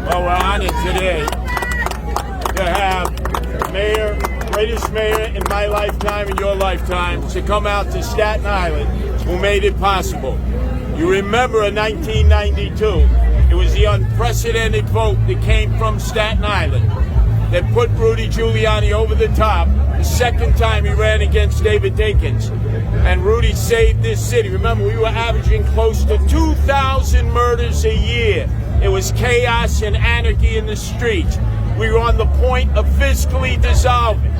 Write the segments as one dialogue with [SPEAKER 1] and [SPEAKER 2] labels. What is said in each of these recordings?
[SPEAKER 1] Well, we're honored today to have the mayor, greatest mayor in my lifetime and your lifetime, to come out to Staten Island, who made it possible. You remember in 1992, it was the unprecedented vote that came from Staten Island that put Rudy Giuliani over the top the second time he ran against David Dinkins. And Rudy saved this city. Remember, we were averaging close to 2,000 murders a year. It was chaos and anarchy in the streets. We were on the point of fiscally dissolving.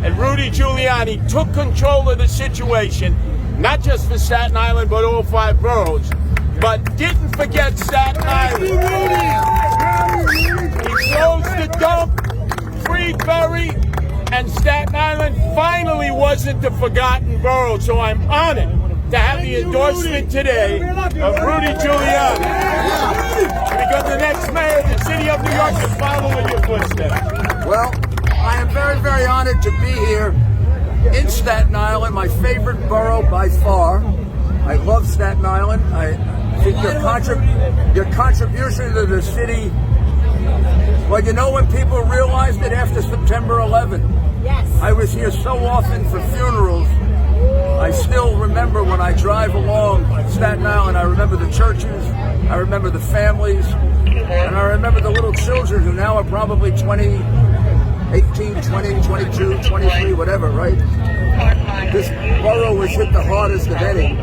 [SPEAKER 1] And Rudy Giuliani took control of the situation, not just for Staten Island, but all 5 boroughs. But didn't forget Staten Island. He closed the dump, freed Ferry, and Staten Island finally wasn't the forgotten borough. So I'm honored to have the endorsement today of Rudy Giuliani. Because the next mayor of the city of New York is following your footsteps.
[SPEAKER 2] Well, I am very, very honored to be here in Staten Island, my favorite borough by far. I love Staten Island. I think your contribution to the city, well, you know when people realized it after September 11th?
[SPEAKER 3] Yes.
[SPEAKER 2] I was here so often for funerals. I still remember when I drive along Staten Island, I remember the churches, I remember the families, and I remember the little children who now are probably 20, 18, 20, 22, 23, whatever, right? This borough was hit the hardest of any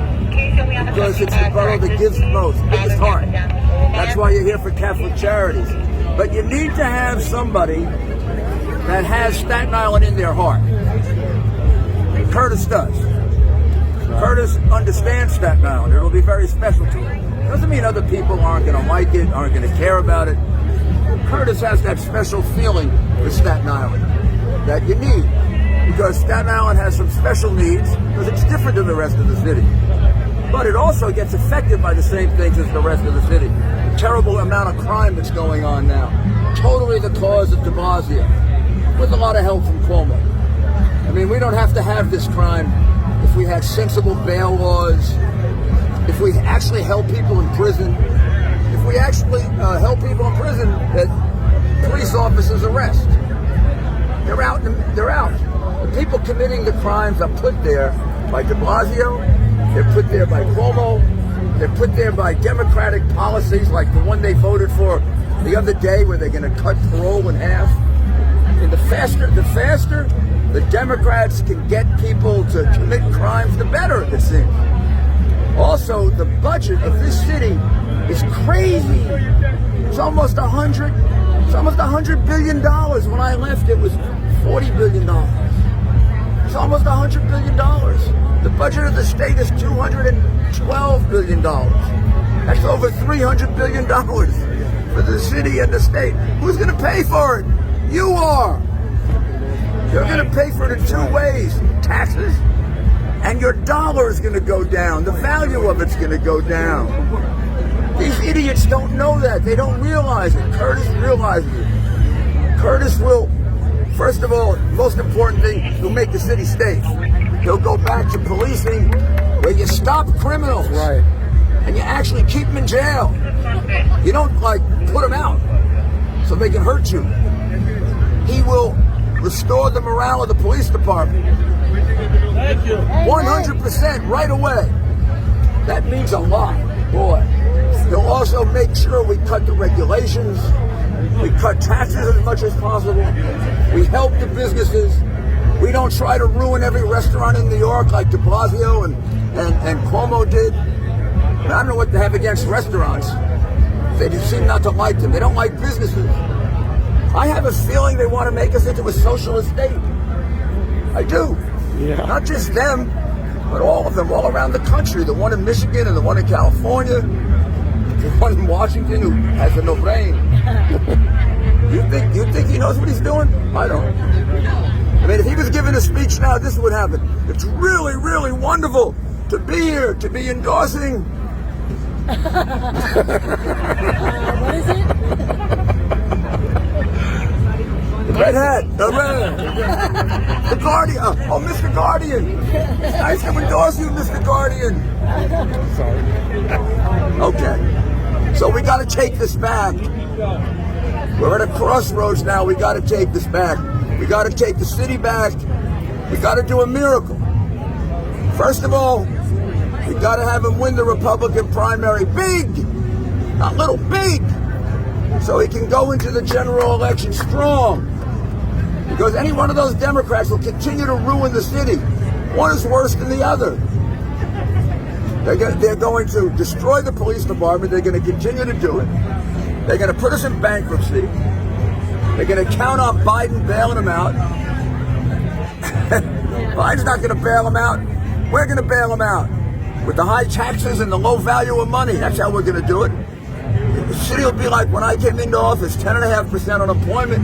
[SPEAKER 2] because it's the borough that gives the most, biggest heart. That's why you're here for Catholic Charities. But you need to have somebody that has Staten Island in their heart. Curtis does. Curtis understands Staten Island. It'll be very special to him. Doesn't mean other people aren't going to like it, aren't going to care about it. Curtis has that special feeling for Staten Island that you need, because Staten Island has some special needs because it's different than the rest of the city. But it also gets affected by the same things as the rest of the city. The terrible amount of crime that's going on now. Totally the cause of de Blasio, with a lot of help from Cuomo. I mean, we don't have to have this crime if we had sensible bail laws, if we actually help people in prison, if we actually help people in prison that police officers arrest. They're out. The people committing the crimes are put there by de Blasio, they're put there by Cuomo, they're put there by Democratic policies like the one they voted for the other day where they're going to cut parole in half. And the faster the Democrats can get people to commit crimes, the better, it seems. Also, the budget of this city is crazy. It's almost $100 billion. When I left, it was $40 billion. It's almost $100 billion. The budget of the state is $212 billion. That's over $300 billion for the city and the state. Who's going to pay for it? You are. You're going to pay for it in 2 ways. Taxes, and your dollar is going to go down. The value of it's going to go down. These idiots don't know that. They don't realize it. Curtis realizes it. Curtis will, first of all, most important thing, he'll make the city safe. He'll go back to policing where you stop criminals.
[SPEAKER 4] Right.
[SPEAKER 2] And you actually keep them in jail. You don't, like, put them out so they can hurt you. He will restore the morale of the police department.
[SPEAKER 1] Thank you.
[SPEAKER 2] 100% right away. That means a lot, boy. He'll also make sure we cut the regulations, we cut taxes as much as possible, we help the businesses, we don't try to ruin every restaurant in New York like de Blasio and Cuomo did. And I don't know what they have against restaurants. They just seem not to like them. They don't like businesses. I have a feeling they want to make us into a socialist state. I do.
[SPEAKER 4] Yeah.
[SPEAKER 2] Not just them, but all of them, all around the country. The one in Michigan and the one in California, the one in Washington who has no brain. You think he knows what he's doing? I don't. I mean, if he was giving a speech now, this would happen. It's really, really wonderful to be here, to be endorsing.
[SPEAKER 3] What is it?
[SPEAKER 2] Red hat, the red. The Guardian. Oh, Mr. Guardian. Nice to endorse you, Mr. Guardian.
[SPEAKER 4] Sorry.
[SPEAKER 2] Okay. So we got to take this back. We're at a crossroads now. We got to take this back. We got to take the city back. We got to do a miracle. First of all, we got to have him win the Republican primary big, not little, big, so he can go into the general election strong. Because any one of those Democrats will continue to ruin the city. One is worse than the other. They're going to destroy the police department. They're going to continue to do it. They're going to put us in bankruptcy. They're going to count on Biden bailing them out. Biden's not going to bail them out. We're going to bail them out. With the high taxes and the low value of money. That's how we're going to do it. The city will be like when I came into office, 10.5% unemployment.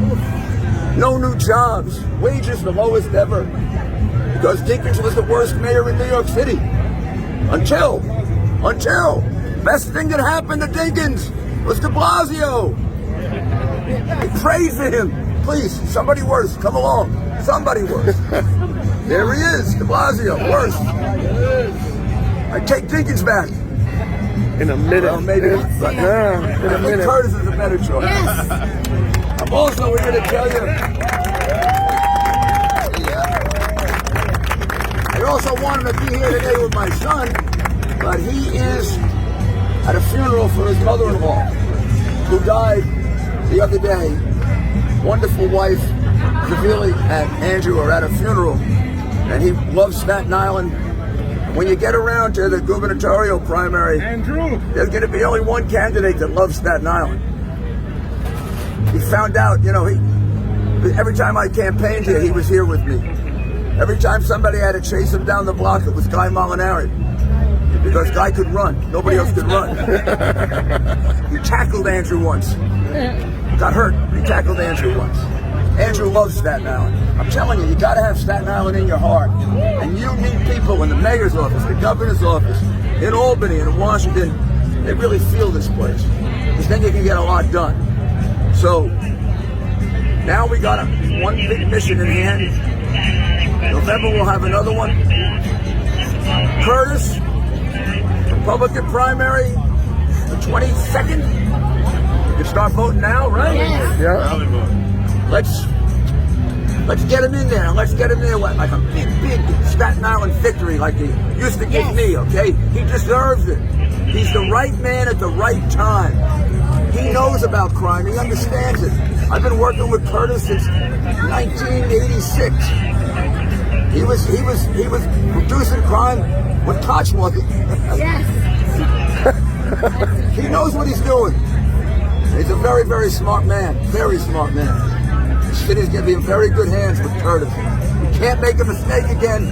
[SPEAKER 2] No new jobs. Wages the lowest ever. Because Dinkins was the worst mayor in New York City. Until. Best thing that happened to Dinkins was de Blasio. We prayed for him. Please, somebody worse, come along. Somebody worse. There he is, de Blasio, worse. I take Dinkins back.
[SPEAKER 4] In a minute.
[SPEAKER 2] Well, maybe.
[SPEAKER 4] In a minute.
[SPEAKER 2] Curtis is a better choice.
[SPEAKER 3] Yes.
[SPEAKER 2] I'm also here to tell you. I also wanted to be here today with my son, but he is at a funeral for his mother-in-law, who died the other day. Wonderful wife, Zavili and Andrew are at a funeral, and he loves Staten Island. When you get around to the gubernatorial primary,
[SPEAKER 4] Andrew,
[SPEAKER 2] there's going to be only one candidate that loves Staten Island. He found out, every time I campaigned here, he was here with me. Every time somebody had to chase him down the block, it was Guy Molinari. Because Guy could run. Nobody else could run. He tackled Andrew once. Got hurt. He tackled Andrew once. Andrew loves Staten Island. I'm telling you, you got to have Staten Island in your heart. And you need people in the mayor's office, the governor's office, in Albany, in Washington. They really feel this place. Because then you can get a lot done. So, now we got one big mission in hand. November we'll have another one. Curtis, Republican primary, the 22nd. You can start voting now, right?
[SPEAKER 3] Yes.
[SPEAKER 4] yeah.
[SPEAKER 2] Let's get him in there. Let's get him there like a big Staten Island victory like he used to give me, okay? He deserves it. He's the right man at the right time. He knows about crime. He understands it. I've been working with Curtis since 1986. He was reducing crime when Koch wasn't.
[SPEAKER 3] Yes.
[SPEAKER 2] He knows what he's doing. He's a very, very smart man. Very smart man. The city's going to be in very good hands with Curtis. We can't make a mistake again.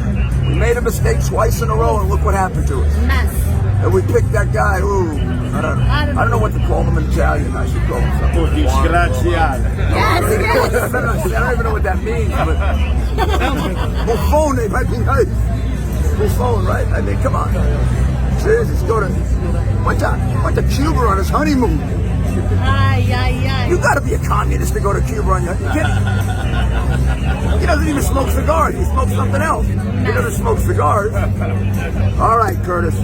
[SPEAKER 2] We made a mistake twice in a row, and look what happened to us.
[SPEAKER 3] Mess.
[SPEAKER 2] And we picked that guy. I don't know what to call him in Italian. I should call him something.
[SPEAKER 1] Disgraziato.
[SPEAKER 3] Yes.
[SPEAKER 2] I don't even know what that means. But buffone might be nice. Buffone, right? I mean, come on. Jesus, went to Cuba on his honeymoon. You got to be a communist to go to Cuba on your honeymoon. He doesn't even smoke cigars. He smokes something else. He doesn't smoke cigars. All right, Curtis.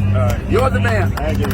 [SPEAKER 2] You're the man.
[SPEAKER 1] Thank you.